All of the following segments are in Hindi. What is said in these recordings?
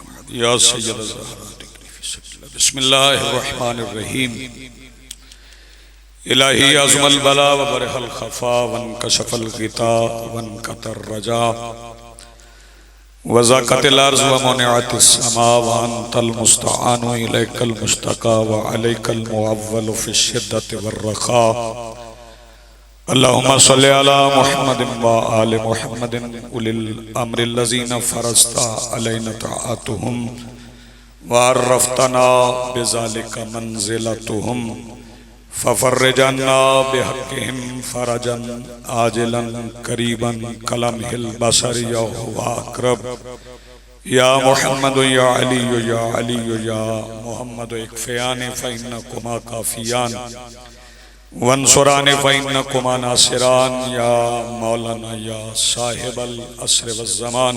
मुहम्मद या सय्यद बिस्मिल्लाहिर्रहमानिर्रहीम। इलाही अज़मल बला व बरहल खफा वन कशफल गिता वन कतर रजा वज़ाक़तिल अर्ज़ व मुनिअतिस समा व अंतल मुस्तआनु इलैकल मुश्तका व अलैकल मुअव्वलु फ़िश्शिद्दति वर्रख़ा। अल्लाहुम्मा सल्लि अला मुहम्मदिन व आलि मुहम्मदिन उलिल अम्रिल लज़ीना फ़रज़ता अलैना ताअतुहुम व अर्रफ़तना बिज़ालिका मंज़िलतुहुम फ़फ़र्रिजन्ना बिहक़्क़िहिम फ़रजन आजिलन क़रीबन कलमहिल बसरि या हुवा अक़रब या मुहम्मदु या अलीयु या मुहम्मदु इक्फ़ियानि फ़इन्नकुमा काफ़ियान वंसुरानि फ़इन्नकुमा नासिरान या मौलाना या साहिबल अस्र वज़्ज़मान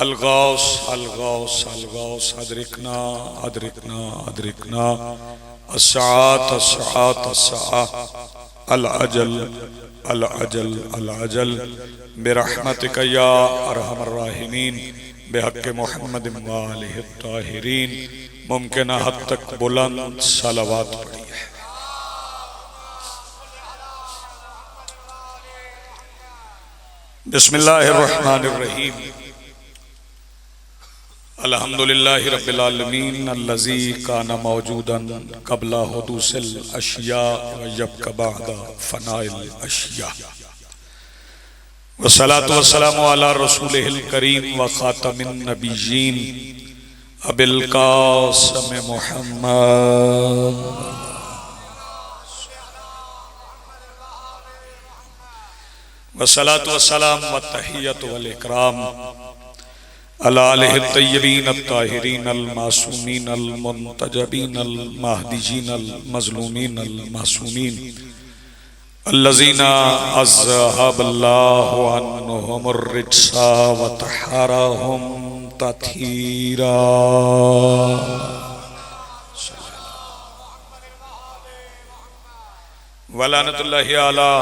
अलगौस अलगौस अलगौस अदरिकना अदरिकना अदरिकना अस्साअत अस्साअत अस्साअ अल अजल अल अजल अल अजल बिरहमतिका या अरहमर राहिमीन बिहक़्क़ि मुहम्मदिन व आलिहि ताहिरीन। मुमकिन हद तक बुलंद सलावत पढ़िए। बिस्मिल्लाहिर्रहमानिर्रहीम। अल्हम्दुलिल्लाहि रब्बिल आलमीन अल्लज़ी काना मौजूदन क़ब्ला हुदूसिल अशिया व यब्क़ा बअदा फ़नाइल अशिया। वस्सलातु वस्सलामु अला रसूलिहिल करीम व ख़ातमिन नबिय्यीन अबिल क़ासिम मुहम्मद वस्सलातु वस्सलाम व तहियतु वल इकराम अला आलिहि तय्यबीन अत्ताहिरीन अल मासूमीन अल मुंतजबीन अल महदीयीन अल मज़लूमीन अल मासूमीन अल्लज़ीना अज़हबल्लाहु अन्हुमुर रिज्सा व तहहरहुम तत्हीरा। व लानतुल्लाहि अला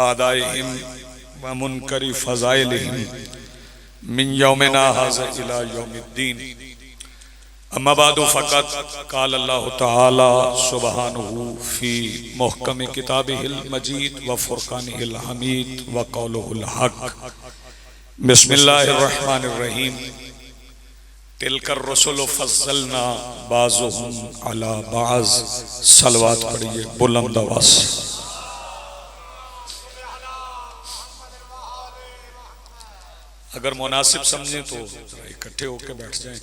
आदाइहिम व मुनकरि फ़ज़ाइलिहिम मिन यौमिना हाज़ा इला यौमिद्दीन। अम्मा बादु फ़क़द क़ाल अल्लाहु तआला सुब्हानहु फ़ी मुहकम किताबिहिल मजीद व फ़ुरक़ानिहिल हमीद व क़ौलुहुल हक़। बिस्मिल्लाहिर्रहमानिर्रहीम। तिलकर रसूलु फ़ज़्ज़लना बाज़ुहुम अला बाज़। सलवात पढ़िए बुलंद आवाज़ से। अगर मुनासिब समझें तो इकट्ठे होकर बैठ जाएं,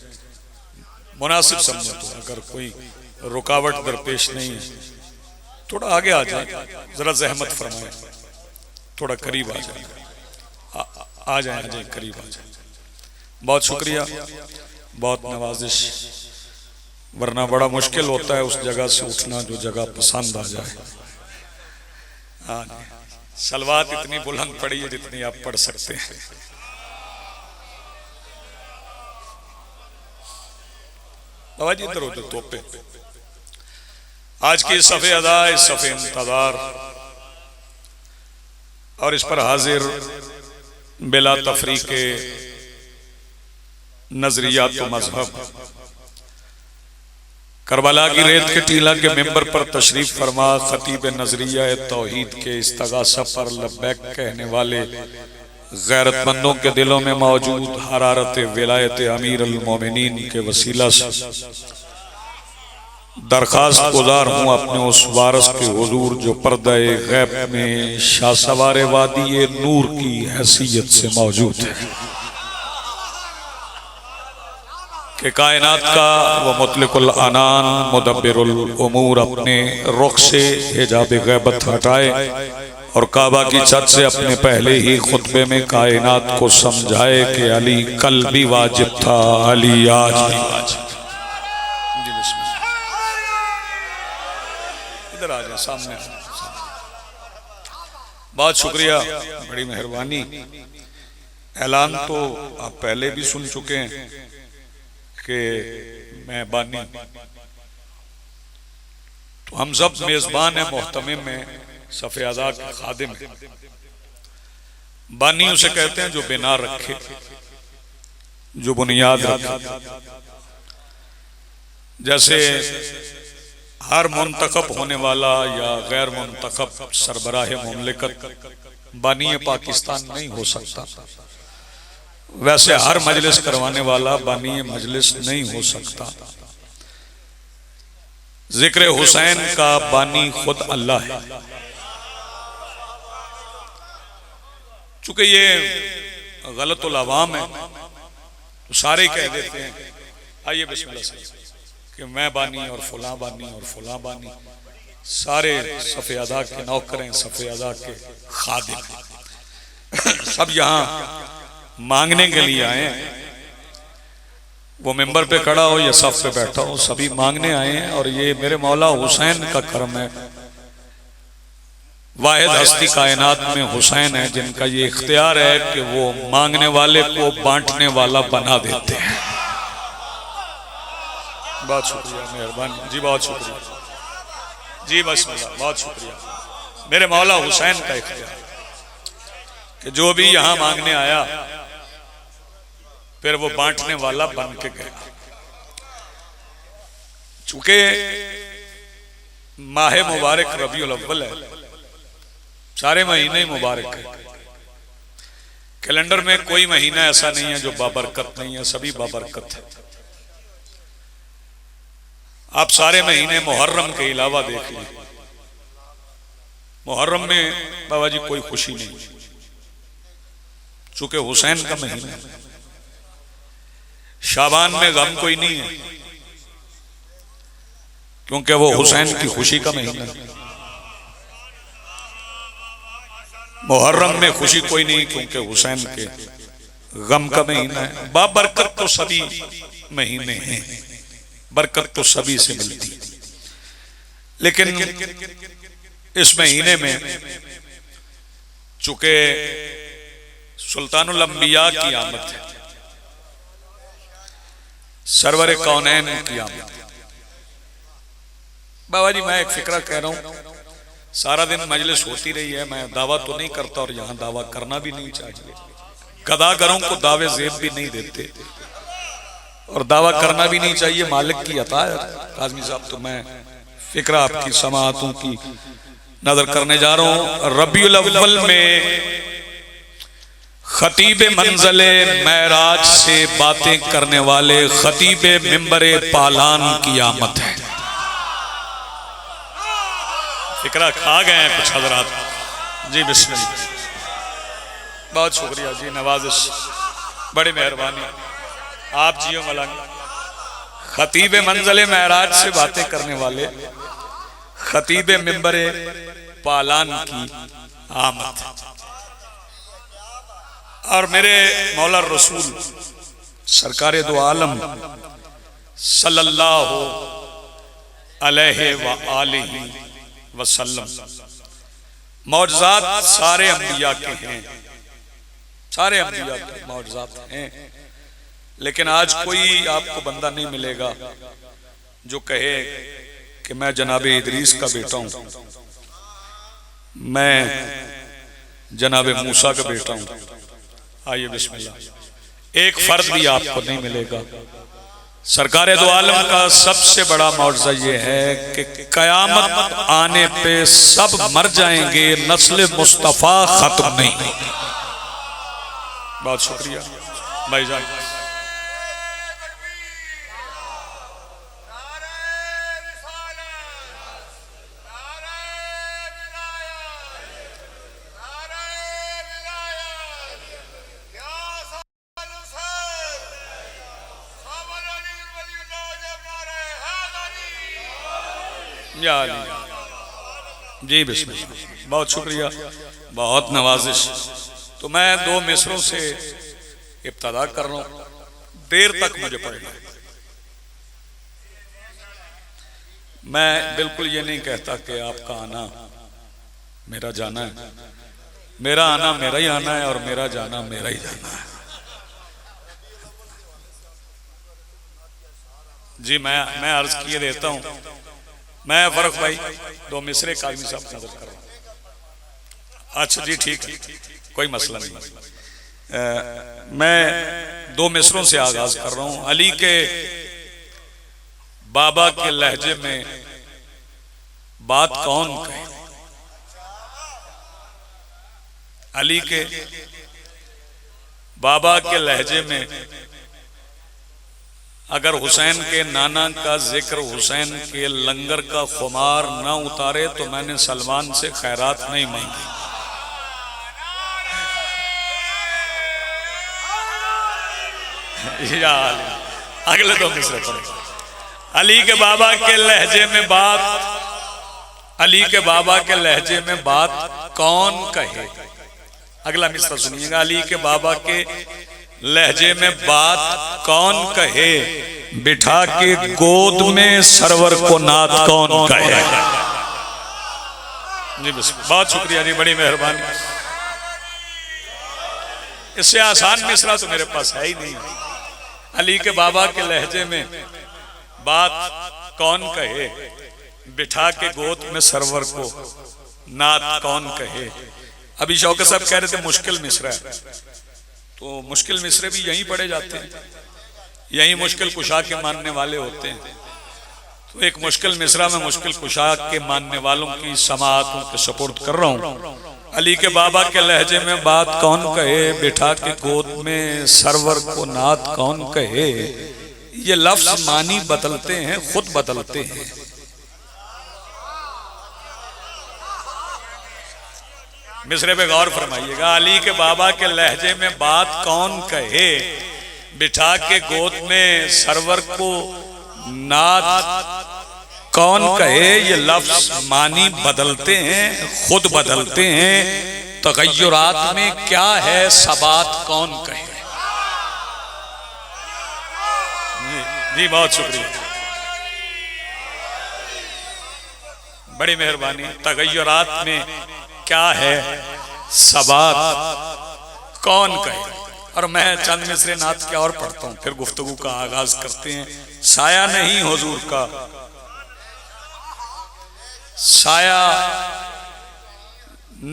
मुनासिब समझें तो। अगर कोई रुकावट दरपेश नहीं है थोड़ा आगे आ जाए, जरा जहमत फरमाएं, थोड़ा करीब आ जाए, आ जाए करीब आ जाए। बहुत शुक्रिया, बहुत नवाजिश। वरना बड़ा मुश्किल होता है उस जगह से उठना जो जगह पसंद आ जाए। सलवात इतनी बुलंद पड़ी है जितनी आप पढ़ सकते हैं। आवाज इधर उधर तोपे। आज की सफ़े अदा, सफ़े इंतज़ार और इस पर हाजिर बिला तफरीके नजरियात व मजहब करबला की रेत के टीला के मिंबर पर तशरीफ फरमा खतीब नजरिया तौहीद के इस्तगासा पर लब्बैक कहने वाले गैरतमंदों के दिलों में मौजूद हरारत विलायत अमीर अल मोमिनीन के वसीला से दरखास्त गुजार हूँ अपने उस वारस के हुजूर जो पर्दे गैब में शाहसवारे वादी नूर की हैसियत से मौजूद है कि कायनात का वो मुतलिकुल अनान मुदब्बिरुल उमूर अपने रुख से हिजाब गैबत हटाए और काबा की छत से अपने पहले ही खुतबे में कायनात को समझाए कि अली कल भी वाजिब था, अली आज भी वाजिब। इधर आ जाए सामने। बहुत शुक्रिया, बड़ी मेहरबानी। ऐलान तो आप पहले भी सुन चुके हैं कि मैं बानी, तो हम सब मेजबान हैं मोहतमिम में सफ़े अज़ा के खादिम है। बानी उसे कहते हैं जो बिना रखे जो बुनियाद रखे। जैसे हर मुंतखब होने वाला या गैर मुंतखब सरबराह मुमलिकत बानी पाकिस्तान नहीं हो सकता, वैसे हर मजलिस करवाने वाला बानी मजलिस नहीं हो सकता। जिक्र हुसैन का बानी खुद अल्लाह है। चूंकि ये गलतुल अवाम है तो सारे कह देते हैं आइए बिस्मिल्लाह से कि मैं बानी और फुला बानी और फुला बानी, सारे सफ़े अदा के नौकर हैं, सफ़े अदा के खादिम सब यहाँ मांगने के लिए आए हैं। वो मेंबर पे खड़ा हो या सफ पे बैठा हो, सभी मांगने आए हैं। और ये मेरे मौला हुसैन का करम है। वाहिद हस्ती कायनात में हुसैन है जिनका ये इख्तियार है कि वो मांगने वाले को बांटने वाला बना देते हैं। बहुत शुक्रिया, मेहरबानी जी, बहुत शुक्रिया जी, बिस्मिल्लाह, बहुत शुक्रिया। मेरे मौला हुसैन का इख्तियार कि जो भी यहाँ मांगने आया फिर वो बांटने वाला बन के गया। चूंकि माह मुबारक रबीउल अव्वल है, सारे महीने मुबारक है। कैलेंडर में कोई महीना ऐसा नहीं है जो बाबरकत नहीं है, सभी बाबरकत है। आप सारे महीने मुहर्रम के अलावा देख लीजिए, मुहर्रम में बाबा जी कोई खुशी नहीं, चूंकि हुसैन का महीना है। शाबान में गम कोई नहीं है क्योंकि वो हुसैन की खुशी का महीना है। मुहर्रम में खुशी कोई नहीं क्योंकि हुसैन के गम का महीना है। बाबरकत तो सभी महीने हैं, बरकत तो सभी से मिलती है, लेकिन इस महीने में चूंकि सुल्तानुल अंबिया की आमद है, सरवर कौनैन की आमद। बाबा जी मैं एक फिक्रा कह रहा हूं, सारा दिन मजलिस होती रही है, मैं दावा तो नहीं करता और यहाँ दावा करना भी नहीं चाहिए। गदागरों को दावे जेब भी नहीं देते और दावा करना भी नहीं चाहिए, मालिक की अता है काज़मी साहब। तो मैं फिक्रा आपकी समाअतों की नजर करने जा रहा हूँ। रबीउल अव्वल में खतीबे मंज़ले महराज से बातें करने वाले खतीबे मिंबरे पालान की आमद है। फिक्रा खा गए हैं कुछ हजरात जी, बिस्मिल्लाह। बहुत शुक्रिया जी, नवाजिश, बड़ी मेहरबानी, आप जियो मलंग। खतीबे मंज़ले महराज से बातें करने वाले खतीबे मिंबरे पालान की आमद। और मेरे मौला रसूल सरकारे दो आलम सल्लल्लाहु अलैहि व आलिहि वसल्लम मौजज़ात सारे अंबिया के हैं, सारे अंबिया के मौजज़ात हैं। लेकिन आज कोई आपको बंदा नहीं मिलेगा जो कहे कि मैं जनाबे इदरीस का बेटा हूं, मैं जनाबे मूसा का बेटा हूं। आइए बिस्मिल्लाह। एक फर्द भी आपको नहीं मिलेगा। सरकारे दो आलम का सबसे बड़ा मौजज़ा ये है कि कयामत आने पे सब मर जाएंगे, नस्ल मुस्तफ़ा खत्म नहीं होगी। बहुत शुक्रिया भाईजान। जी बिस्मिल्लाह, बहुत शुक्रिया, बहुत नवाजिश। तो मैं दो मिसरों से इब्तदा कर रहा हूँ, देर तक मुझे पढ़ना है। मैं बिल्कुल ये नहीं कहता कि आपका आना मेरा जाना है, मेरा आना मेरा ही आना है और मेरा जाना मेरा ही जाना है। जी मैं अर्ज किए देता हूँ। मैं फर्क भाई दो मिसरे काज़मी साहब नजर कर रहा हूँ। अच्छा जी ठीक है, कोई मसला नहीं। मैं दो मिसरों से आगाज कर रहा हूं। अली के बाबा के लहजे में बात कौन कहे। अली के बाबा के लहजे में अगर हुसैन के नाना का जिक्र हुसैन के लंगर का खुमार ना उतारे तो मैंने सलमान से खैरात नहीं मांगी। अगले दो मिसरे पढ़े। अली के बाबा के लहजे में बात, अली के बाबा के लहजे में बात कौन कहे। अगला मिसरा सुनिएगा। अली के बाबा के लहजे में बात कौन कहे, बिठा के गोद में सरवर को नात कौन कहे। जी बस, बहुत शुक्रिया जी, बड़ी मेहरबानी। इससे आसान मिसरा तो मेरे पास है ही नहीं। अली के बाबा के लहजे में बात कौन कहे, बिठा के गोद में सरवर को नात कौन कहे। अभी शौकत साहब कह रहे थे मुश्किल मिसरा है, तो मुश्किल मिसरे भी यहीं पढ़े जाते हैं, यहीं मुश्किल कुशा के मानने वाले होते हैं। तो एक मुश्किल मिसरा में मुश्किल कुशा के मानने वालों की समाअतों के सपोर्ट कर रहा हूं। अली के बाबा के लहजे में बात कौन कहे, बिठा के गोद में सरवर को नात कौन कहे। ये लफ्ज मानी बदलते हैं, खुद बदलते हैं। मिसरे पे गौर फरमाइएगा। अली के बाबा के लहजे में बात कौन कहे, बिठा के गोद में सरवर को नात कौन कहे। ये लफ्ज मानी बदलते हैं, खुद बदलते हैं। तगय्युरात में क्या है, सबात कौन कहे। जी बहुत शुक्रिया, बड़ी मेहरबानी। तगय्युरात में क्या है, सबात कौन कहे। और मैं चंद मिसरे नात क्या और पढ़ता हूं, फिर गुफ्तगू का आगाज करते हैं। साया नहीं हुजूर का, साया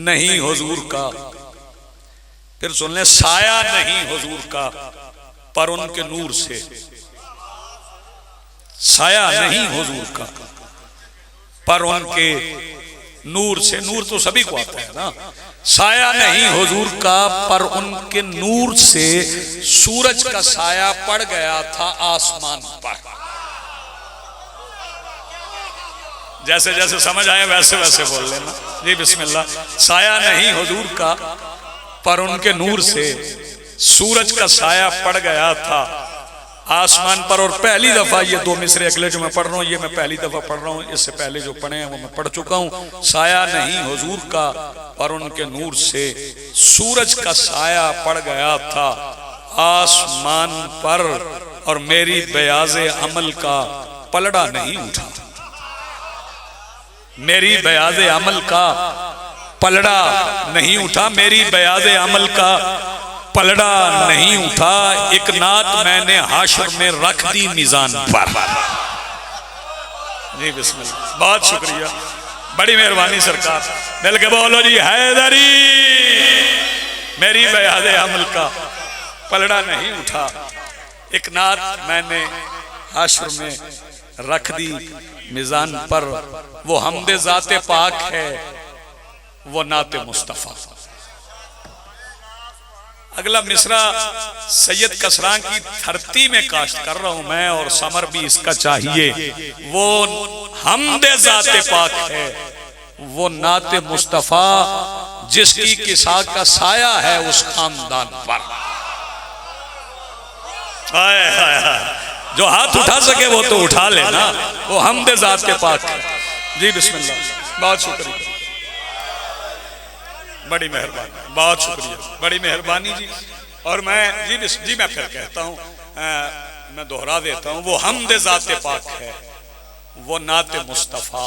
नहीं हुजूर का। फिर सुन ले, साया नहीं हुजूर का पर उनके नूर से। साया नहीं हुजूर का पर उनके नूर से। नूर तो सभी को आता है ना। साया नहीं हुजूर का पर उनके नूर से सूरज का साया पड़ गया था आसमान पर। जैसे जैसे समझ आए वैसे वैसे बोल लेना। जी बिस्मिल्लाह। साया नहीं हुजूर का पर उनके नूर से सूरज का साया पड़ गया था आसमान पर। और पहली दफा ये दो मिसरे अगले जो मैं पढ़ रहा हूँ, ये मैं पहली दफा पढ़ रहा हूँ। इससे पहले जो पढ़े हैं वो मैं पढ़ चुका हूँ। साया नहीं हुजूर का पर उनके नूर से सूरज का साया पड़ गया था आसमान पर। और मेरी बयाज़े अमल का पलड़ा नहीं उठा। मेरी बयाज़े अमल का पलड़ा नहीं उठा। मेरी बयाज़े अमल का पलड़ा नहीं उठा। एक नात मैंने हाशर में रख दी मीज़ान पर। जी बिस्मिल्लाह, बहुत शुक्रिया, बड़ी मेहरबानी सरकार। मिल के बोलो जी हैदरी। मेरी बयाज़े अमल का पलड़ा नहीं उठा। एक नात मैंने हाशर में रख दी मीज़ान पर। वो हमदे ज़ाते पाक है, वो नाते मुस्तफ़ा। अगला मिसरा सैयद कसरां की धरती में काश्त कर रहा हूं मैं, और समर भी इसका चाहिए। वो हमदे ज़ाते पाक है, वो नाते मुस्तफ़ा जिसकी किसा का साया है उस खानदान पर। जो हाथ उठा सके वो तो उठा लेना। वो हमदे ज़ाते पाक है। जी बिस्मिल्लाह, बहुत शुक्रिया, बड़ी मेहरबानी, बहुत शुक्रिया, बड़ी मेहरबानी जी। और मैं जी मैं फिर कहता हूँ, मैं दोहरा देता हूँ। वो हमदे ज़ाते पाक है, वो नाते मुस्तफ़ा।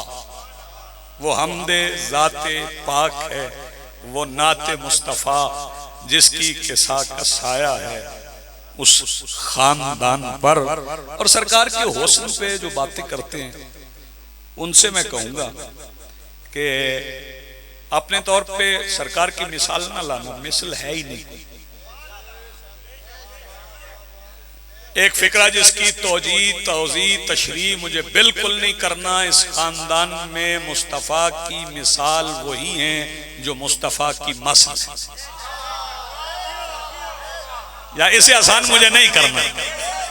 वो हमदे ज़ाते पाक है, वो नाते मुस्तफ़ा जिसकी किसा का साया है उस खानदान पर। और सरकार के हुस्न पे जो बातें करते हैं उनसे मैं कहूँगा कि अपने तौर पे सरकार की मिसाल ना लाना, मिसल है ही नहीं। एक फिक्रा जिसकी तोजी तोजी तशरीह मुझे बिल्कुल नहीं करना। इस खानदान में मुस्तफ़ा की मिसाल वही हैं जो मुस्तफ़ा की मसल है, या इसे आसान मुझे नहीं करना।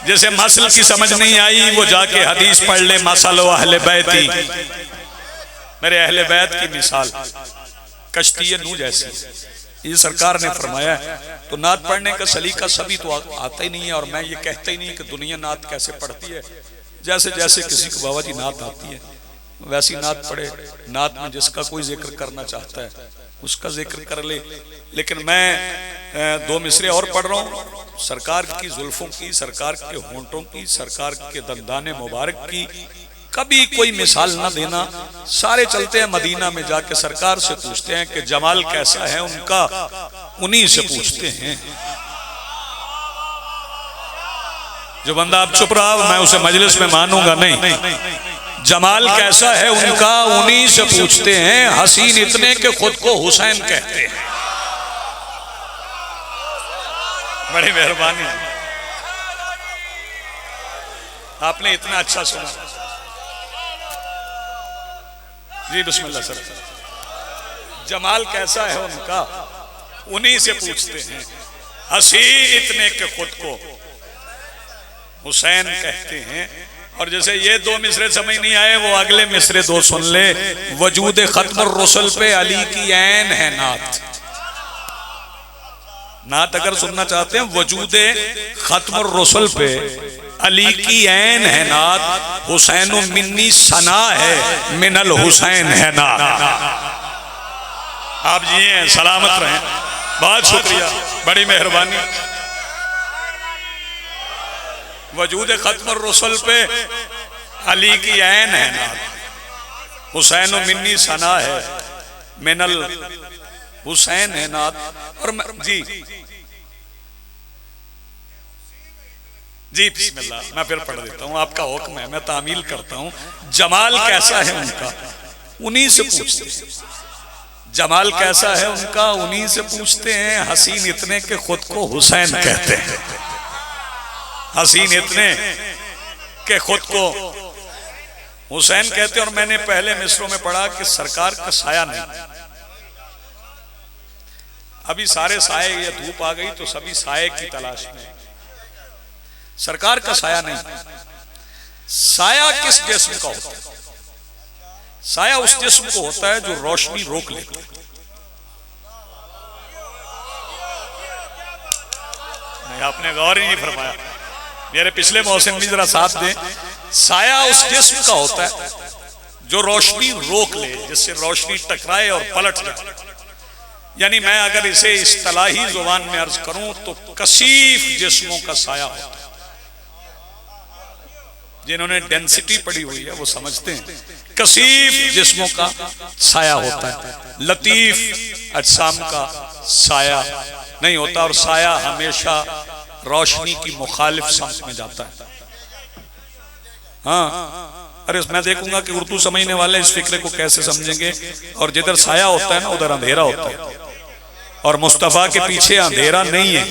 जैसे मसल की समझ नहीं आई वो जाके हदीस पढ़ ले, मसल अहले बैती, मेरे अहले बैत की मिसाल कश्ती नूह जैसी। ये सरकार ने फरमाया है। तो नात पढ़ने का सलीका सभी तो आता ही नहीं है, और मैं ये कहता ही नहीं कि दुनिया नात कैसे पढ़ती है। जैसे जैसे किसी को बाबा जी नात आती है वैसी नात पढ़े। नात में जिसका कोई जिक्र करना चाहता है उसका जिक्र कर ले। लेकिन मैं दो मिसरे और पढ़ रहा हूँ, सरकार की जुल्फों की, सरकार के होंठों की, सरकार के दंदाने मुबारक की कभी कोई मिसाल ना देना। सारे चलते हैं मदीना में, जाके सरकार से पूछते हैं कि जमाल कैसा है उनका, उन्हीं से पूछते हैं। जो बंदा आप चुप रहा मैं उसे मजलिस में मानूंगा नहीं। जमाल कैसा है उनका उन्हीं से पूछते हैं। हसीन इतने के खुद को हुसैन कहते हैं। बड़ी मेहरबानी, आपने इतना अच्छा सुना जी। बिस्मिल्लाह सर। जमाल कैसा है उनका उन्हीं से पूछते हैं। हसीन इतने के खुद को हुसैन कहते हैं। और जैसे ये दो मिसरे समझ नहीं आए वो अगले मिसरे दो सुन ले। वजूद खत्म रसुल पे अली की ऐन है नात। नात अगर सुनना चाहते हैं वजूद खत्म रसुल पे अली की ऐन है नात। हुसैन मिन्नी सना है मिनल हुसैन है नात। आप जिए सलामत रहें, बहुत शुक्रिया, बड़ी मेहरबानी। वजूद खत्म रसुल पे अली की ऐन है नात। हुसैन मिन्नी सना है मिनल हुसैन है नात। और जी जी बिस्मिल्लाह, मैं फिर पढ़ देता हूँ, आपका हुक्म है, मैं तामील करता हूँ। जमाल कैसा है उनका उन्हीं से पूछते हैं। जमाल कैसा है उनका उन्हीं से पूछते हैं। हसीन इतने के खुद को हुसैन कहते हैं। हसीन इतने के खुद को हुसैन कहते हैं। और मैंने पहले मिसरों में पढ़ा कि सरकार का साया नहीं। अभी सारे साए या धूप आ गई तो सभी साए की तलाश में। सरकार का साया नहीं। साया किस जिस्म का होता है? साया उस जिस्म को होता है जो रोशनी रोक लेता है। नहीं, आपने गौर ही नहीं फरमाया। मेरे पिछले मौसम में जरा साथ दें। साया उस जिस्म का होता है जो रोशनी रोक ले, जिससे रोशनी टकराए और पलट जाए। यानी मैं अगर इसे इस्तिलाही जुबान में अर्ज करूं तो कसीफ जिस्मों का साया होता है। जिन्होंने डेंसिटी पढ़ी हुई है वो समझते हैं कसीफ जिस्मों का साया होता है, लतीफ अजसाम का साया नहीं होता। और साया हमेशा रोशनी की मुखालिफ समत में जाता है। हाँ, अरे मैं देखूंगा कि उर्दू समझने वाले इस फिक्रे को कैसे समझेंगे। और जिधर साया होता है ना उधर अंधेरा होता है, और मुस्तफा के पीछे अंधेरा नहीं है।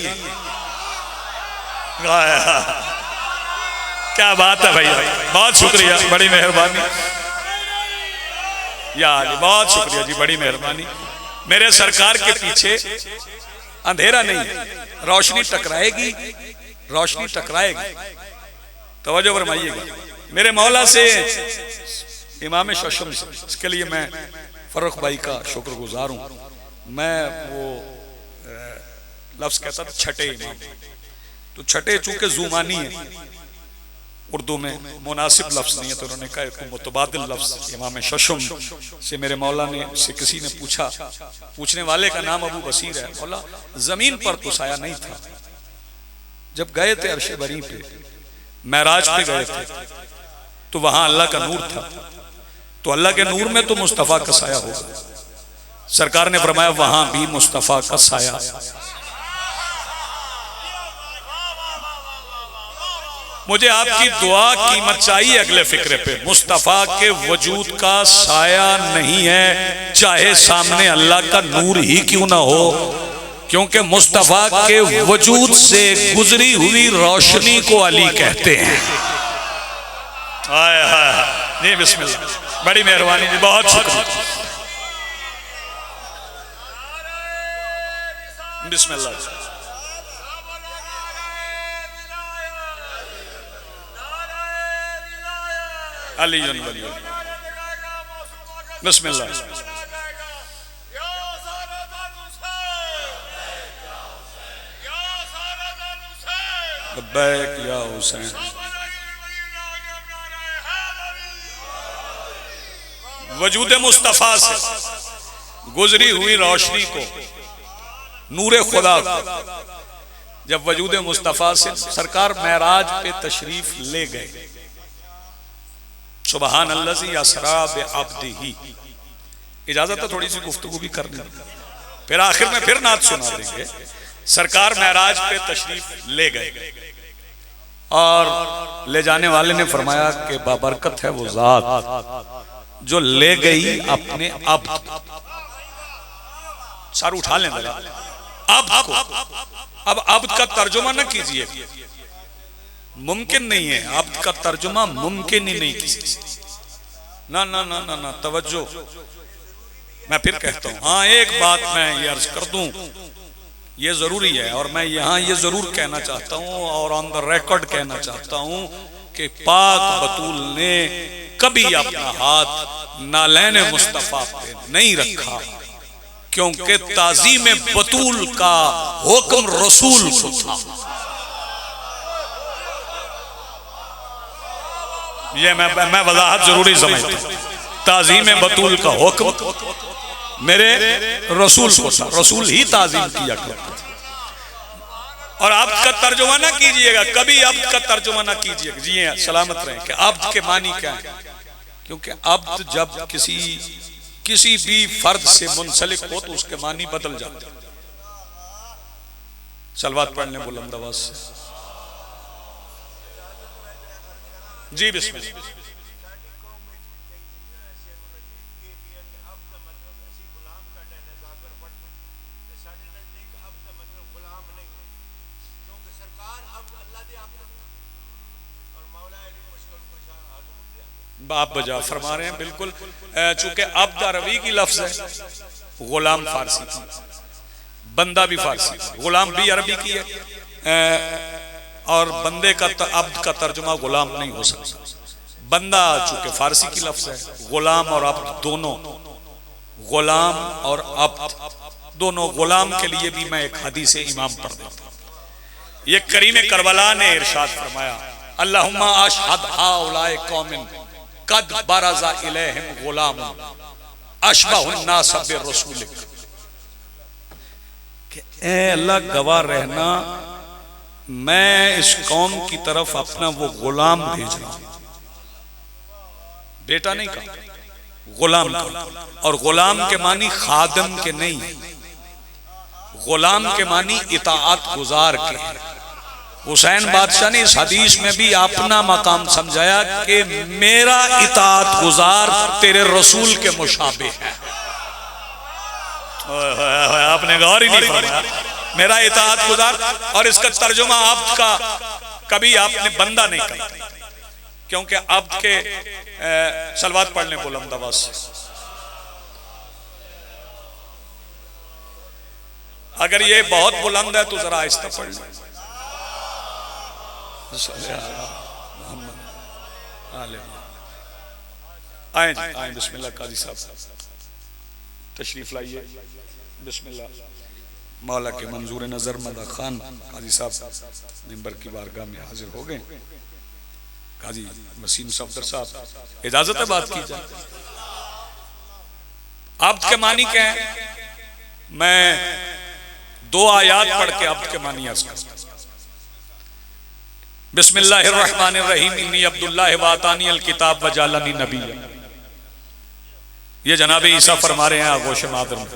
क्या बात है भाई, बहुत शुक्रिया, बड़ी मेहरबानी यार, बहुत शुक्रिया जी, बड़ी मेहरबानी। मेरे सरकार के पीछे अंधेरा नहीं है, रोशनी टकराएगी, रोशनी टकराएगी। तवज्जो फरमाइएगा। मेरे मौला से इमाम शशम से, इसके लिए मैं फर्रुख भाई का शुक्रगुजार हूँ। मैं वो लफ्ज कहता था छठे इमाम, तो छठे चूंकि जुमानी है उर्दू में मुनासिब लफ्ज नहीं है, तो उन्होंने कहा मुतबादिल लफ्ज इमाम शशम से। मेरे मौला ने से किसी ने पूछा, पूछने वाले का नाम अबू बसीर है, मौला जमीन पर तो साया नहीं था, जब गए थे अर्श बरी पे, महराज पे गए थे, तो वहां अल्लाह का नूर था, तो अल्लाह के नूर में तो मुस्तफा का साया होगा। सरकार ने फरमाया वहां भी मुस्तफा का साया। मुझे आपकी दुआ कीमत चाहिए अगले फिक्रे पे। मुस्तफा के वजूद का साया नहीं है, चाहे सामने अल्लाह का नूर ही क्यों ना हो। क्योंकि मुस्तफा के वजूद से गुजरी हुई रोशनी को अली कहते हैं। हाय हाय जी, बिस्मिल्लाह, बड़ी मेहरबानी जी, बहुत शुक्रिया। बिस्मिल्लाह। अली बिस्मिल्लाह। लब्बैक या हुसैन। वजूद मुस्तफा से गुजरी हुई रोशनी को, नूरे खुदा को, जब वजूद मुस्तफा से सरकार महराज पे तशरीफ ले गए, सुबहान अल्लाज़ी असरा बिअब्दिही। इजाजत है थोड़ी सी गुफ्तगू भी करनी, फिर आखिर में फिर नात सुना देंगे। सरकार महराज पे तशरीफ ले गए और ले जाने वाले ने फरमाया कि बाबरकत है वो जात जो ले गई अपने अब्द। सर उठा लें जरा, अब्द को। अब अब्द का तर्जुमा न कीजिए, मुमकिन नहीं है। अब्द का तर्जुमा मुमकिन ही नहीं किसी से। ना ना ना ना ना, तवज्जो। मैं फिर कहता हूं, हाँ एक बात मैं ये अर्ज कर दूं, ये जरूरी है, और मैं यहाँ ये जरूर कहना चाहता हूँ और ऑन द रिकॉर्ड कहना चाहता हूँ कि पाक बतूल ने कभी अपना हाथ नालैन मुस्तफा पे नहीं रखा, क्योंकि ताज़ीम बतूल का हुक्म रसूल को था। ये मैं वजाहत जरूरी समझता हूं। ताज़ीम बतूल का हुक्म मेरे रसूल को था, रसूल ही ताज़ीम किया करते थे। और अब्द का तर्जुमा ना कीजिएगा, कभी अब्द का तर्जुमा ना कीजिएगा। जी हाँ, सलामत रहें। कि अब्द के मानी क्या है? क्योंकि अब्द जब किसी भी फर्द से मुंसलिक हो तो उसके मानी बदल जाते हैं। सलवात पढ़ने बुलंद आवाज से। जी बिस्मिल्लाह। आप बजा फरमा रहे हैं बिल्कुल। चूंकि अब्द अरबी की लफ्ज है, गुलाम फारसी की, बंदा भी फारसी, गुलाम भी अरबी की है। और बंदे का अब्द का तर्जुमा गुलाम नहीं हो सकता। बंदा चूंकि फारसी की लफ्ज है, गुलाम और अब्द दोनों, गुलाम और अब्द दोनों। गुलाम के लिए भी मैं एक हदीस इमाम पढ़ देता हूं। ये करीम करबला ने इरशाद फरमाया, अल्लाहुम्मा अशहद हाउलाए कौमिन कद बरज़ा इलैहिम गुलाम अशबहुन नास बिरसूलिक। कि ऐ अल्लाह गवाह रहना, मैं इस कौम की तरफ अपना वो गुलाम भेज रहा हूं। बेटा नहीं कहा, गुलाम का। और गुलाम के मानी खादम के नहीं, गुलाम के मानी इताअत गुजार के। हुसैन बादशाह ने इस हदीस में भी अपना मकाम समझाया कि मेरा इताअत गुजार तेरे रसूल के मुशाबे है। आपने गौर ही नहीं फरमाया, मेरा इताअत गुजार। और इसका तर्जुमा अब्द का कभी आपने बंदा नहीं कहा, क्योंकि अब्द के सलवात पढ़ने बुलंद आवाज से। अगर ये बहुत बुलंद है तो जरा आहिस्ता पढ़ लें। आए आए, बिस्मिल्लाह। काजी साहब तशरीफ लाइए, बिस्मिल्लाह। मौला के मंजूर नजर मदा खान काजी साहब मिंबर की बारगाह में हाजिर हो गए। काजी वसीम सफदर साहब, इजाजत है बात की जाए। अब्द के मानी क्या है? मैं दो आयात पढ़ के अब्द के मानी अर्ज करता हूं। बिस्मिल्लाहिर्रहमानिर्रहीम, इन्नी अब्दुल्लाह व आतानी अल किताब व जालनी नबिय्या। ये जनाब ईसा फरमा रहे हैं आगोश मादर में,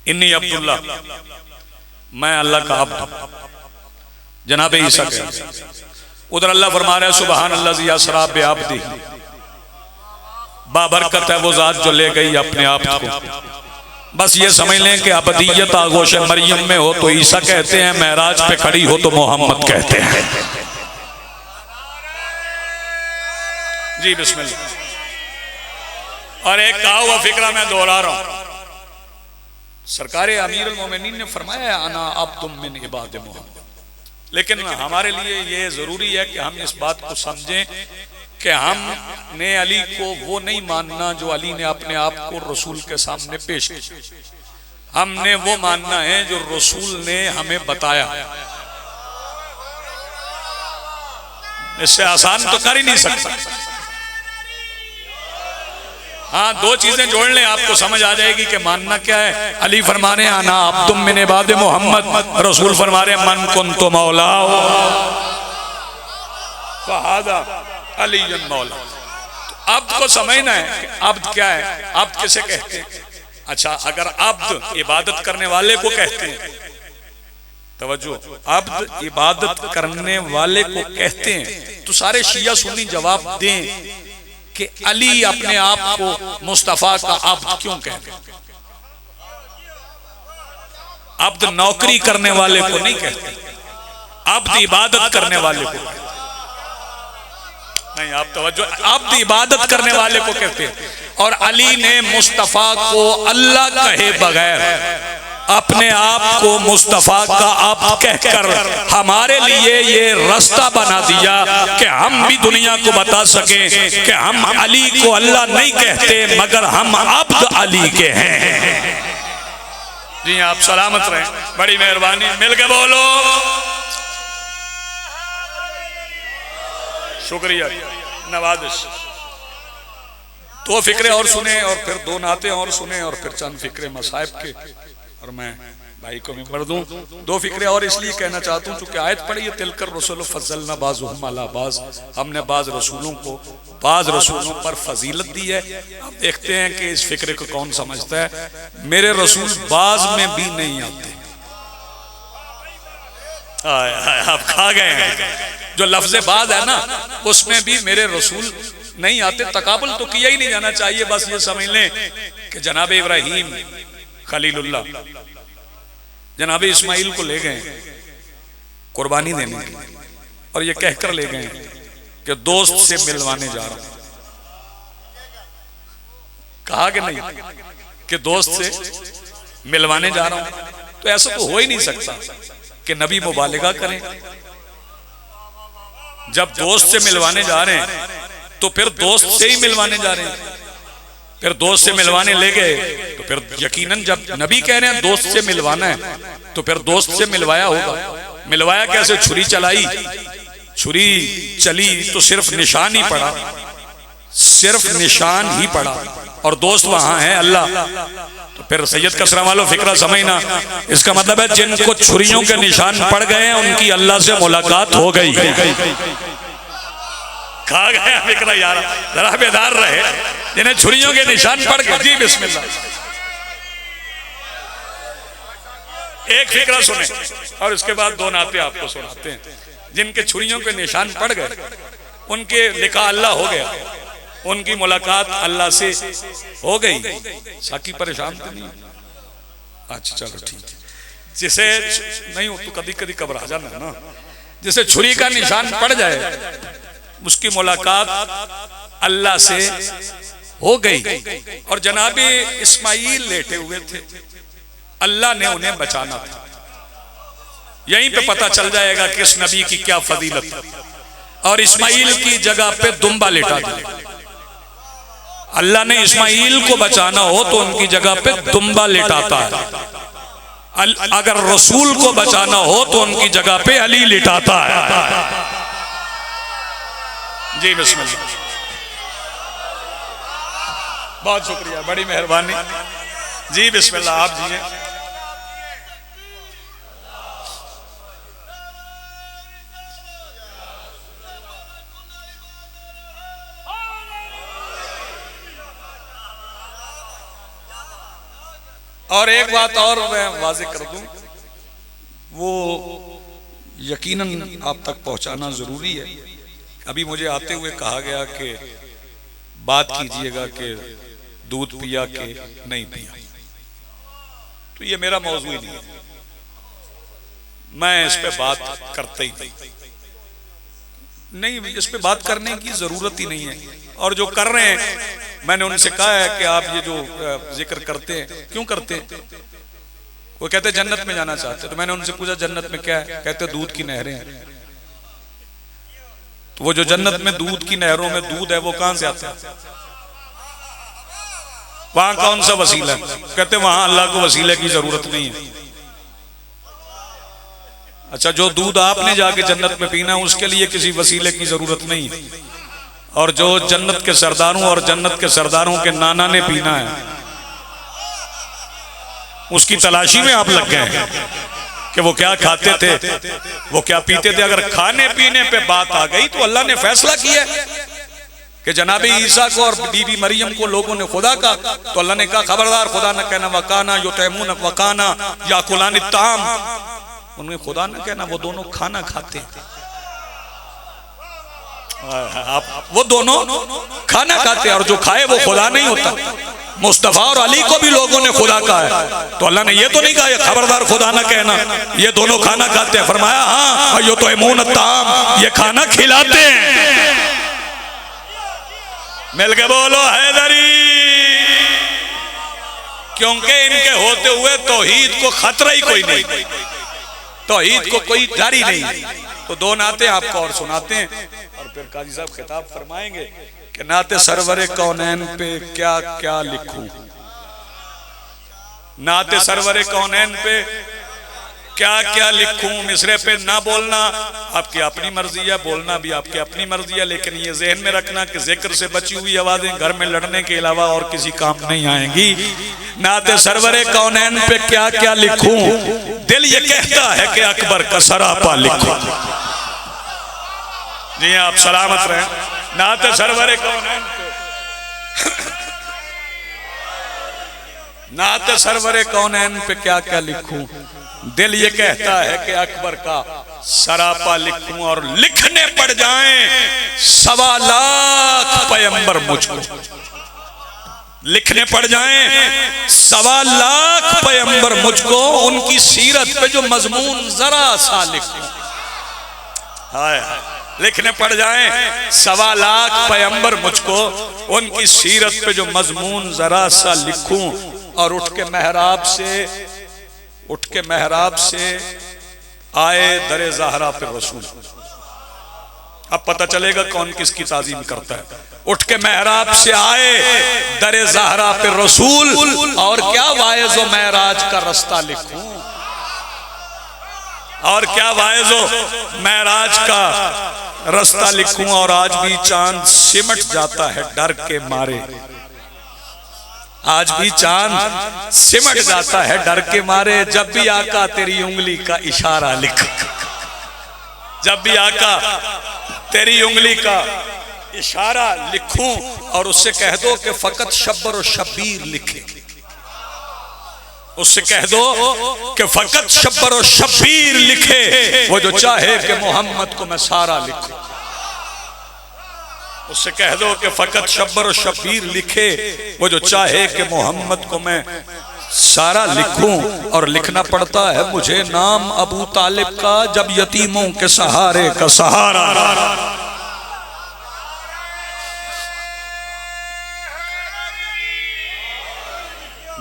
इन्नी अब्दुल्लाह, मैं अल्लाह का अब्द। जनाब ईसा के उधर अल्लाह फरमा रहे हैं, सुबहान अल्लाज़ी असरा बिअब्दिही, बाबरकत है वो जात जो ले गई अपने आप को बस ये समझ लें कि अबदियत आगोश मरियम में हो तो ईसा कहते हैं, महराज पे खड़ी हो तो मोहम्मद कहते हैं। जी बिस्मिल्लाह। और एक कहा हुआ फिक्रा मैं दोहरा रहा हूं, सरकार अमीर अल मोमिनीन ने फरमाया अना अब्दुम मिन इबाद मोहम्मद, लेकिन हमारे लिए ये जरूरी है कि हम इस बात को समझें कि हमने अली को वो नहीं मानना जो अली ने अपने आप को रसूल के सामने पेश किया, हमने वो मानना है जो रसूल ने हमें बताया। इससे आसान तो कर ही नहीं सकता। हाँ, दो चीजें जोड़ लें आपको समझ आ जाएगी कि मानना क्या है। अली फरमा रहे आना अब्दुम मिन इबाद मोहम्मद, रसूल फरमा रहे मन कुन्तु मौला फहादा अली मौला। तो अब्द को समझना है कि अब्द क्या है, अब्द किसे कहते हैं। अच्छा, अगर अब्द इबादत करने वाले को कहते हैं, तवज्जो, अब्द इबादत करने वाले को कहते हैं, तो सारे शिया सुन्नी जवाब दें कि अली अपने आप को मुस्तफा का अब्द क्यों कहते हैं। अब्द नौकरी करने वाले को नहीं कहते, अब्द इबादत करने वाले को नहीं। आप तवज्जो, अब्द इबादत करने वाले को कहते हैं। और अली ने मुस्तफा को अल्लाह कहे बगैर अपने आप को मुस्तफा का अब्द कहकर हमारे लिए ये रास्ता बना दिया कि हम भी दुनिया को बता सकें कि हम अली को अल्लाह नहीं कहते मगर हम अब्द अली के हैं। जी आप सलामत रहें, बड़ी मेहरबानी, मिलके बोलो शुक्रिया, नवाजिश। दो फिक्रे और सुने और फिर दो नाते और सुने और फिर चंद फिक्रे मसाइब के, और मैं भाई को भी पढ़ दूं। दो फिक्रे और इसलिए कहना चाहता हूं क्योंकि आयत पढ़ी है तिलकर रसूल फज़लना बाज़ुहुम अला बाज़, हमने बाज रसूलों को बाज रसूलों पर फजीलत दी है। अब देखते हैं कि इस फिक्रे को कौन समझता है। मेरे रसूल बाज में भी नहीं आते। आप खा गए हैं। जो लफ्ज़ बाज है ना, उसमें भी मेरे रसूल नहीं आते। तकाबुल तो किया ही नहीं जाना चाहिए। बस ये समझ लें कि जनाब इब्राहीम खलीलुल्लाह जनाब इस्माइल को ले गए कुर्बानी देने के लिए, और ये कहकर ले गए कि दोस्त से मिलवाने जा रहा हूं। कहा कि नहीं कि दोस्त से मिलवाने जा रहा हूं, तो ऐसा तो हो ही नहीं सकता कि नबी मुबालिगा करें। जब दोस्त से मिलवाने जा रहे हैं तो फिर दोस्त से ही मिलवाने जा रहे हैं। फिर दोस्त से मिलवाने ले गए तो फिर यकीनन जब नबी कह रहे हैं दोस्त से मिलवाना है तो फिर दोस्त से मिलवाया होगा। मिलवाया कैसे? छुरी चलाई, छुरी चली तो सिर्फ निशान ही पड़ा, सिर्फ निशान ही पड़ा, और दोस्त वहां है अल्लाह। तो फिर सैयद कसरा वालों फिक्रा समझना, इसका मतलब है जिनको छुरियों के निशान पड़ गए हैं उनकी अल्लाह से मुलाकात हो गई। खा गया फिक्रा यार, जरा बेदार रहे जिन्हें छुरियों के निशान पड़ गए। जी बिस्मिल्लाह। एक फिक्रा सुने और उसके बाद दो नाते आपको सुनाते हैं। जिनके छुरियों के निशान पड़ गए उनके लिखा अल्लाह हो गया, उनकी मुलाकात अल्लाह से हो गई। साकी परेशान तो नहीं? अच्छा चलो ठीक है। जिसे नहीं हो तो कभी कभी घबरा जाना ना। जिसे छुरी का निशान पड़ जाए उसकी मुलाकात अल्लाह से हो गई। और जनाबे इस्माइल लेटे हुए थे, अल्लाह ने उन्हें बचाना था। यहीं पे पता चल जाएगा कि इस नबी की क्या फजीलत है। और इस्माइल की जगह पे दुम्बा लेटा दिया। अल्लाह ने इस्माइल को बचाना हो तो उनकी जगह पे दुम्बा लेटाता है। अगर रसूल को बचाना हो तो उनकी जगह पे अली लेटाता है। जी बिस्मिल्लाह। बहुत शुक्रिया, बड़ी मेहरबानी। जी बिस्मिल्लाह, आप जिए। और एक बात और मैं वाज़ेह कर दूं, वो यकीनन आप तक पहुंचाना जरूरी है। अभी मुझे आते हुए कहा गया कि बात कीजिएगा कि दूध पिया कि नहीं पिया। तो ये मेरा मौजू ही नहीं है, मैं इस पे बात करता ही नहीं, इस पे बात करने की जरूरत ही नहीं है। और जो कर रहे हैं, मैंने उनसे कहा है कि आप ये जो जिक्र करते हैं क्यों करते हैं? वो कहते जन्नत में जाना चाहते, तो मैंने उनसे पूछा जन्नत में क्या है? कहते दूध की नहरें हैं। तो वो जो जन्नत में दूध की नहरों में दूध है वो कहां से आता है? वहां कौन सा वसीला है? कहते वहां अल्लाह को वसीले की जरूरत नहीं है। अच्छा, जो दूध आपने जाके जन्नत में पीना है उसके लिए किसी वसीले की जरूरत नहीं है, और जो जन्नत के सरदारों और जन्नत के सरदारों के नाना ने पीना है उसकी तलाशी में आप लग गए हैं कि वो क्या खाते थे, वो क्या पीते थे। अगर खाने पीने पे बात आ गई तो अल्लाह ने फैसला किया कि जनाबी ईसा को और बीबी मरियम को लोगों ने खुदा का, तो अल्लाह ने कहा खबरदार खुदा न कहना वकाना युतैमून वकाना याकुलान ताम, उन्हें खुदा न कहना, वो दोनों खाना खाते हैं। आप वो दोनों खाना खाते हैं, और जो खाए वो खुदा नहीं होता। मुस्तफा और अली को भी लोगों ने खुदा कहा है, तो अल्लाह ने ये तो नहीं कहा खबरदार खुदा ना कहना, ये दोनों खाना खाते हैं। फरमाया हाँ यो तो इमून ताम, ये खाना खिलाते हैं। मिलके बोलो हैदरी, क्योंकि इनके होते हुए तौहीद को खतरा ही कोई नहीं, तौहीद को कोई जारी नहीं। तो दो नाते आपको और सुनाते हैं, और फिर काजी साहब खिताब फरमाएंगे कि नाते सरवरे कौनैन पे क्या क्या लिखूं, नाते सरवरे कौनैन पे क्या क्या लिखूं। मिसरे पे ना बोलना आपकी अपनी मर्जी है, बोलना भी आपकी अपनी मर्जी है, लेकिन ये जहन में रखना कि जिक्र से बची हुई आवाजें घर में लड़ने के अलावा और किसी काम नहीं आएंगी। नाते सरवरे कौनैन पे क्या क्या लिखूं, दिल ये कहता है कि अकबर का सरापा लिखूं। जी आप सलामत रहें। नाते सरवरे कौनैन पे, नाते सरवरे कौनैन पे क्या क्या लिखूं, दिल ये कहता है कि अकबर का सरापा लिखूं, और लिखने पड़ जाएं 1.25 लाख पैगंबर मुझको, लिखने पड़ जाएं 1.25 लाख पैगंबर मुझको, उनकी सीरत पे जो मजमून जरा सा लिखूं। हाय लिखने पड़ जाएं 1.25 लाख पैगंबर मुझको, उनकी सीरत पे जो मजमून जरा सा लिखूं, और उठ के मेहराब से आए दरे ज़हरा पे रसूल। अब पता चलेगा कौन किसकी ताज़ीम करता है। उठ के मेहराब से आए दरे ज़हरा पे रसूल, और क्या वाइज़ो मेराज का रास्ता लिखूं, और क्या वाइज़ो मेराज का रास्ता लिखूं। और आज भी चांद सिमट जाता है डर के मारे, आज भी चांद सिमट जाता है डर के मारे, जब भी आका तेरी उंगली का इशारा लिख, जब भी आका तेरी उंगली का इशारा लिखूं, और उससे कह दो कि फकत शब्बर और शब्बीर लिखे, उससे कह दो कि फकत शब्बर और शब्बीर लिखे, वो जो चाहे कि मोहम्मद को मैं सारा लिखूं। उससे कह दो कि फकत शब्बर और शब्बीर लिखे, वो जो चाहे कि मोहम्मद को मैं सारा लिखूं। और लिखना पड़ता है मुझे नाम अबू तालिब का, जब यतीमों के सहारे का सहारा,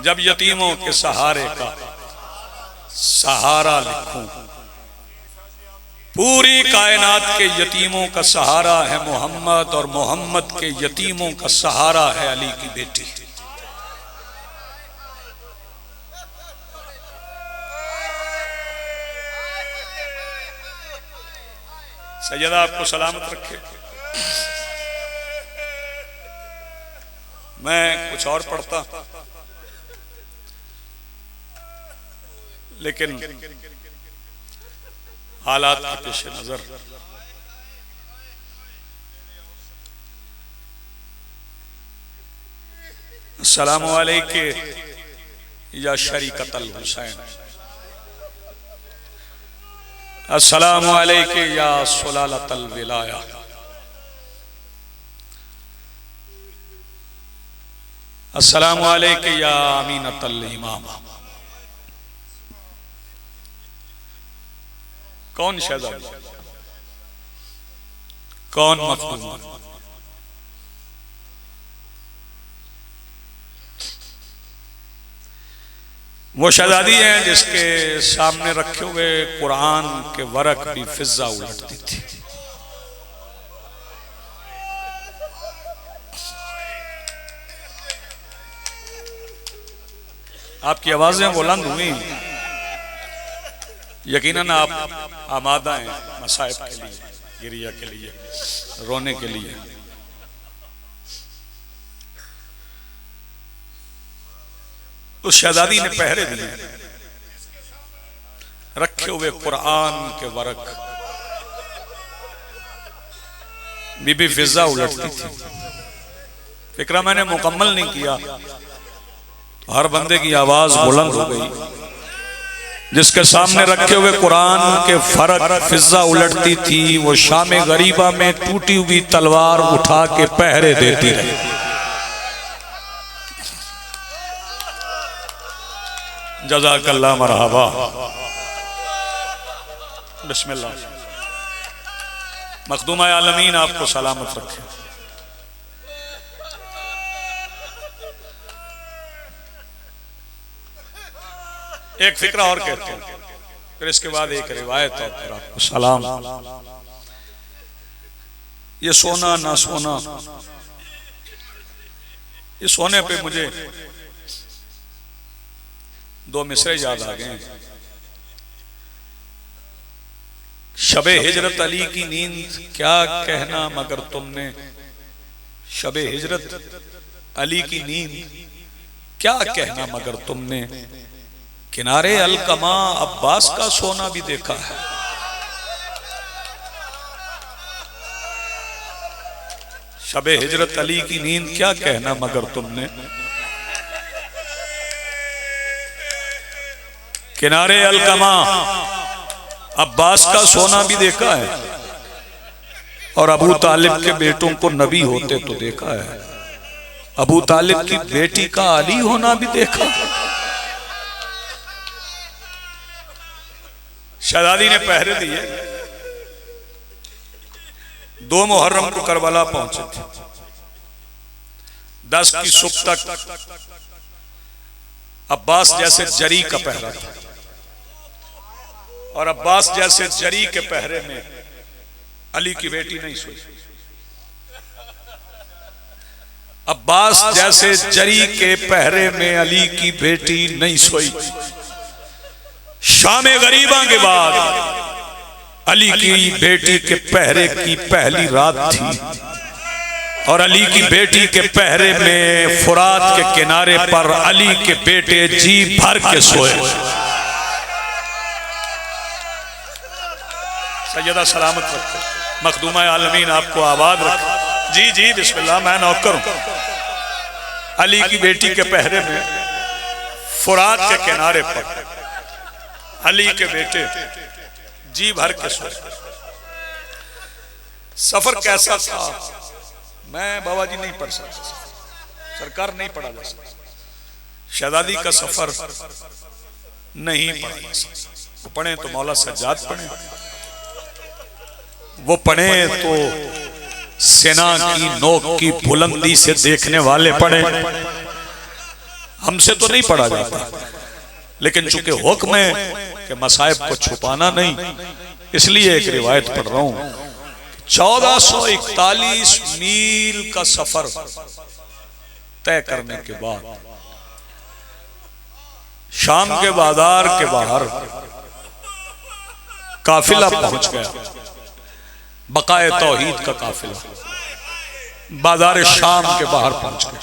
जब यतीमों के सहारे का सहारा लिखूं। पूरी कायनात के यतीमों का सहारा है मोहम्मद, और मोहम्मद के यतीमों का सहारा है अली की बेटी। सैयदा आपको सलामत रखे। मैं कुछ और पढ़ता, लेकिन हालात के पेश नजर अस्सलामु अलैके या शरीकतल हुसैन, अस्सलामु अलैके या सुलालतल विलाया, अस्सलामु अलैके या अमीनतल इमामा। कौन शहजादी, कौन मखदूमा? वो शहजादी है जिसके सामने रखे हुए कुरान के वरक भी फिजा उलटती थी। आपकी आवाजें बुलंद हुई, यकीनन आप आमादा हैं मसाइब के लिए, गिरिया के लिए, रोने के लिए। उस शहजादी ने पहरे दिए, रखे हुए कुरान के वरक, बीबी फिजा उलटती थी। फिक्रा मैंने मुकम्मल नहीं किया, हर बंदे की आवाज बुलंद हो गई। जिसके सामने रखे हुए कुरान के फरक फिजा उलटती थी, वो शाम गरीबा में टूटी हुई तलवार उठा के पहरे देती रही। जज़ाकल्लाह मरहबा। बिस्मिल्लाह। मखदूमा आलमीन आपको सलामत रखे। एक फिक्रा और कहते हैं, फिर इसके बाद एक रिवायत और फिर आपको सलाम। ये सोना ना सोना, ये सोने पे मुझे दो मिसरे याद आ गए। शबे हिजरत अली की नींद क्या कहना मगर तुमने, शबे हिजरत अली की नींद क्या कहना मगर तुमने, किनारे अलकमा अब्बास का सोना भी देखा है। शबे हिजरत अली की नींद क्या कहना मगर तुमने, किनारे अलकमा अब्बास का सोना भी देखा है, और अबू तालिब के बेटों को नबी होते तो देखा है, अबू तालिब की बेटी का अली होना भी देखा। शहजादी ने पहरे दिए। 2 मुहर्रम को करबला पहुंचे थे। 10 की सुबह तक अब्बास जैसे जरी का पहरा था, और अब्बास जैसे जरी के पहरे में अली की बेटी नहीं सोई। अब्बास जैसे जरी के पहरे में अली की बेटी नहीं सोई। शाम गरीबा के बाद अली की बेटी के पहरे की पहली रात थी, और अली की बेटी के पहरे में फुरात के किनारे पर अली के बेटे जी भर के सोए। सैयदा सलामत रखे, मखदूमा आलमीन आपको आबाद रखे। जी जी बिस्मिल्लाह, मैं नौकर हूं। अली की बेटी के पहरे में फुरात के किनारे पर अली के बेटे जी भर के सोए। सफर कैसा था मैं बाबा जी नहीं पढ़ सकता, सरकार नहीं पढ़ा जा सकता। शहजादी का सफर नहीं पढ़ा जा सकता। वो पढ़े तो मौला सज्जाद पढ़े, वो पढ़े तो सेना की नोक की बुलंदी से देखने वाले पढ़े। हमसे तो नहीं पढ़ा जाता, लेकिन चूंकि हुक्म है कि मसाइब को छुपाना नहीं, इसलिए एक रिवायत पढ़ रहा हूं। 1441 मील का सफर तय करने के बाद शाम के बाजार के बाहर काफिला पहुंच गया, बकाए तौहीद का काफिला बाजार शाम के बाहर पहुंच गया।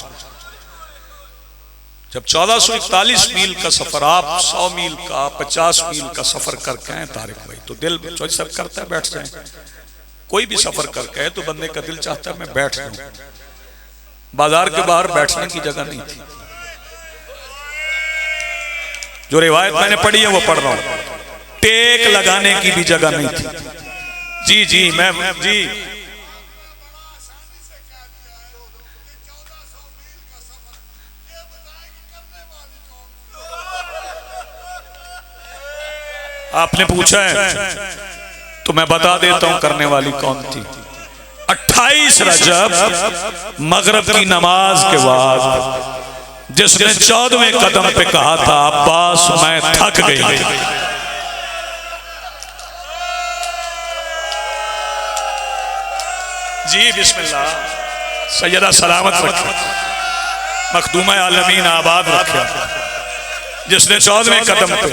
जब 1441 मील का सफर, आप 100 मील का 50 मील का सफर करके आए तारिक भाई, तो दिल चॉइस करता है बैठ जाए। कोई भी सफर करके आए तो बंदे का दिल चाहता है मैं बैठ जाऊं। बाजार के बाहर बैठने की जगह नहीं थी। जो रिवायत मैंने पढ़ी है वो पढ़ रहा हूं। टेक लगाने की भी जगह नहीं थी। जी जी मैं जी आपने पूछा है तो मैं बता देता हूं करने वाली कौन थी। 28 रजब मगरिब की नमाज के बाद जिसने 14वें कदम पे कहा था अब्बास मैं थक गई, जी बिस्मिल्लाह, सैयदा सलामत रखे, मखदूमा आलमीन आबाद रखे। जिसने 14वें कदम पे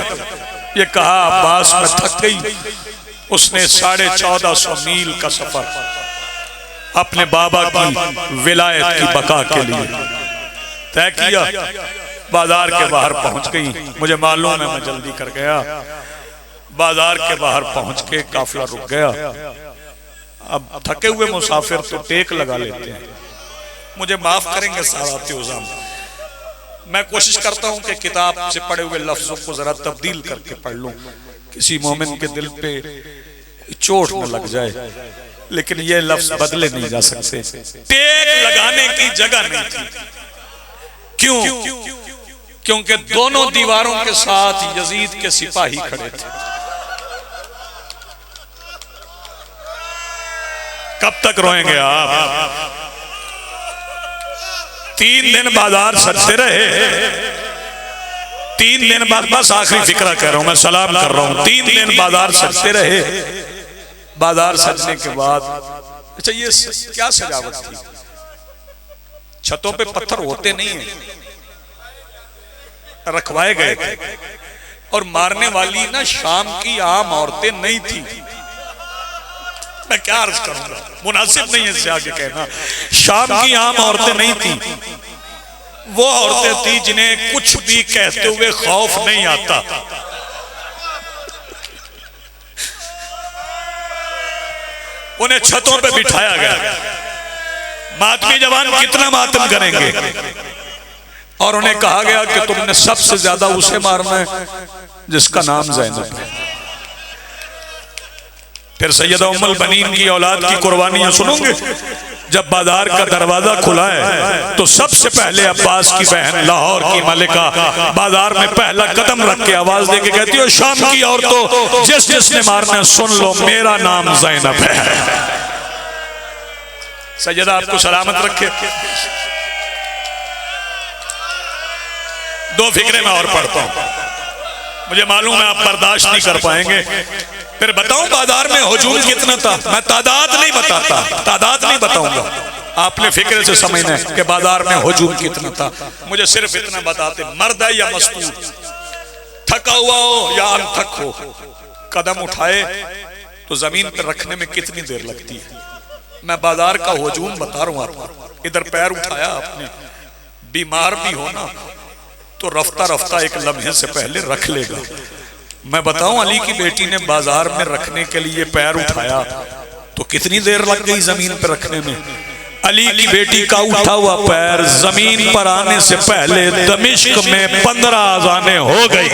ये कहा अब्बास मैं थक गई, उसने 1450 मील का सफर अपने बाबा की विलायत की बका के लिए तय किया। बाजार के बाहर पहुंच गई, मुझे मालूम है मैं जल्दी कर गया। बाजार के बाहर पहुंच के काफिला रुक गया। अब थके हुए मुसाफिर तो टेक लगा लेते हैं, मुझे माफ करेंगे सारात उज़ाम, मैं कोशिश करता हूं कि किताब से पढ़े हुए लफ्जों को जरा तब्दील करके पढ़ लूं, किसी मोमिन के दिल पे चोट न लग जाए, लेकिन ये लफ्ज बदले नहीं जा सकते। टेक लगाने की जगह नहीं थी। क्यों? क्योंकि दोनों दीवारों के साथ यजीद के सिपाही खड़े थे। कब तक रोएंगे आप? 3 दिन बाजार सजते रहे, 3 दिन बाद, बस आखिरी फिक्रा कह रहा हूं, मैं सलाम कर रहा हूं। 3 दिन बाजार सजते रहे। बाजार सजने के बाद, अच्छा ये क्या सजावट थी? छतों पे पत्थर होते नहीं है, रखवाए गए थे, और मारने वाली ना शाम की आम औरतें नहीं थी। मैं क्या अर्ज करूंगा, मुनासिब नहीं है इससे आगे कहना। शाम की आम औरतें नहीं थी, वो औरतें थी जिन्हें कुछ भी कहते हुए खौफ नहीं आता। उन्हें छतों पे बिठाया गया। मातमी जवान कितना मातम करेंगे, और उन्हें कहा गया कि तुमने सबसे ज्यादा उसे मारना है जिसका नाम ज़ैनब है। फिर सैयदा उम्मुल बनीन की औलाद की कुर्बानियां सुनोगे। जब बाजार का दरवाजा खुला है तो सबसे पहले अब्बास की बहन लाहौर की मलिका बाजार में पहला कदम रख के आवाज देके कहती है, शाम की औरतों, जिस जिसने मारना सुन लो, मेरा नाम ज़ैनब है। सैयदा आपको सलामत रखे। 2 फिक्रे में और पढ़ता हूं, मुझे मालूम है आप बर्दाश्त नहीं कर पाएंगे। फिर बताऊं बाजार में हुजूम कितना था? मैं तादाद नहीं बताता, तादाद नहीं बताऊंगा, आपने फिक्र से समझना है कि बाजार में हुजूम कितना था। मुझे सिर्फ इतना बताते, मर्द है या मस्तूर, थका हुआ हो या अनथक हो, कदम उठाए तो जमीन पर रखने में कितनी देर लगती है। मैं बाजार का हुजूम बता रहा हूं आपको। इधर पैर उठाया आपने, बीमार भी हो ना तो रफ्ता रफ्ता एक लम्हे से पहले रख लेगा। मैं बताऊं, अली की बेटी ने बाजार में रखने के लिए पैर उठाया तो कितनी देर लग गई जमीन पर रखने में। अली की बेटी का उठा हुआ पैर जमीन पर आने से पहले दमिश्क में 15 अज़ानें हो गई।